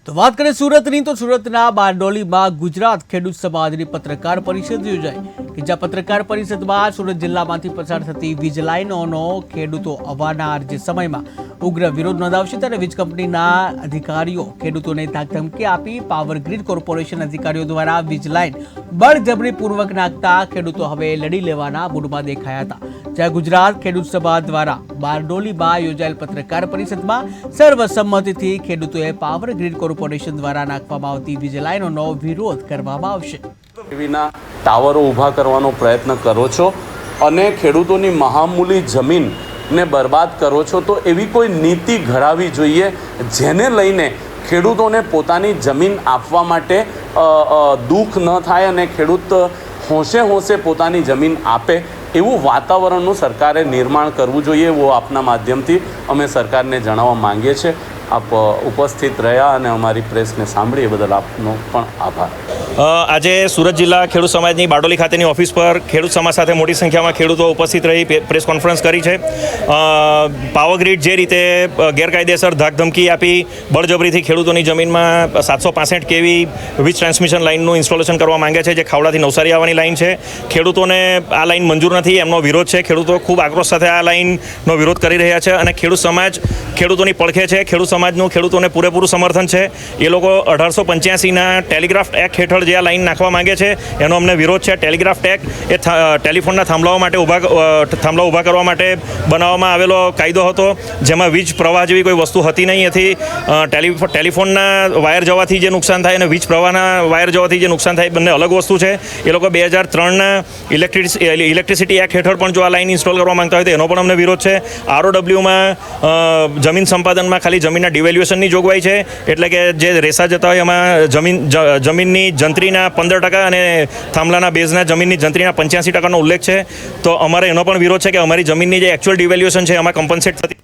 તો વાત કરીએ સુરતની તો સુરતના બારડોલીમાં ગુજરાત ખેડૂત સમાજની પત્રકાર પરિષદ યોજાઈ કે જ્યાં પત્રકાર પરિષદમાં સુરત જિલ્લામાંથી પસાર થતી વીજ લાઇનોનો ખેડૂતો આવનાર જે સમયમાં ઉગ્ર વિરોધ નોંધાવશે ત્યારે વીજ કંપનીના અધિકારીઓ ખેડૂતોને ધમકી આપી પાવર ગ્રીડ કોર્પોરેશન અધિકારીઓ દ્વારા વીજ લાઇન બળજબરીપૂર્વક નાખતા ખેડૂતો હવે લડી લેવાના મૂડમાં દેખાયા હતા। જ્યાં ગુજરાત ખેડૂત સભા દ્વારા બારડોલીમાં યોજાયેલ પત્રકાર પરિષદમાં સર્વસંમતિથી ખેડૂતોએ પાવર ગ્રીડ કોર્પોરેશન દ્વારા નાખવામાં આવતી વીજ લાઇનોનો વિરોધ કરવામાં આવશે। ટીવીના ટાવરો ઊભા કરવાનો પ્રયત્ન કરો છો અને ખેડૂતોની મહામૂલી જમીનને બરબાદ કરો છો તો એવી કોઈ નીતિ ઘડાવી જોઈએ જેને લઈને ખેડૂતોને પોતાની જમીન આપવા માટે દુઃખ ન થાય અને ખેડૂત હોંશે હોંશે પોતાની જમીન આપે એવું વાતાવરણનું સરકારે નિર્માણ કરવું જોઈએ। એવો આપના માધ્યમથી અમે સરકારને જણાવવા માંગીએ છીએ। આપ ઉપસ્થિત રહ્યા અને અમારી પ્રેસને સાંભળી એ બદલ આપનો પણ આભાર। આજે સુરત જિલ્લા ખેડૂત સમાજની બારડોલી ખાતેની ઓફિસ પર ખેડૂત સમાજ સાથે મોટી સંખ્યામાં ખેડૂતો ઉપસ્થિત રહી પ્રેસ કોન્ફરન્સ કરી છે। પાવર ગ્રીડ જે રીતે ગેરકાયદેસર ધાકધમકી આપી બળજબરીથી ખેડૂતોની જમીનમાં 765 કેવી વીજ ટ્રાન્સમિશન લાઇનનું ઇન્સ્ટોલેશન કરવા માંગે છે, જે ખાવડાથી નવસારી આવવાની લાઇન છે। ખેડૂતોને આ લાઇન મંજૂર નથી, એમનો વિરોધ છે। ખેડૂતો ખૂબ આક્રોશ સાથે આ લાઇનનો વિરોધ કરી રહ્યા છે અને ખેડૂત સમાજ ખેડૂતોની પડખે છે। ખેડૂત સમાજનું ખેડૂતોને પૂરેપૂરું સમર્થન છે। એ લોકો 1885ના ટેલિગ્રાફ એક્ટ હેઠળ જે આ લાઇન નાખવા માંગે છે એનો અમને વિરોધ છે। ટેલિગ્રાફ એક્ટ એ ટેલિફોનના થાંભલાઓ ઊભા કરવા માટે બનાવવામાં આવેલો કાયદો હતો, જેમાં વીજ પ્રવાહ જેવી કોઈ વસ્તુ હતી નહીં। એથી ટેલિફોનના વાયર જવાથી જે નુકસાન થાય અને વીજ પ્રવાહના વાયર જવાથી જે નુકસાન થાય બંને અલગ વસ્તુ છે। એ લોકો 2003ના ઇલેક્ટ્રિસિટી એક્ટ હેઠળ પણ જો આ લાઇન ઇન્સ્ટોલ કરવા માંગતા હોય તો એનો પણ અમને વિરોધ છે। ROWમાં જમીન સંપાદનમાં ખાલી જમીનના ડિવેલ્યુએશનની જોગવાઈ છે, એટલે કે જે રેસા જતા હોય એમાં જમીનની જંત્રીના 15% અને થાંભલાના બેઝના જમીનની જંત્રીના 85% ઉલ્લેખ છે। તો અમારે એનો પણ વિરોધ છે કે અમારી જમીનની જે એકચ્યુઅલ ડિવેલ્યુએશન છે એમાં કમ્પન્સેટ થતી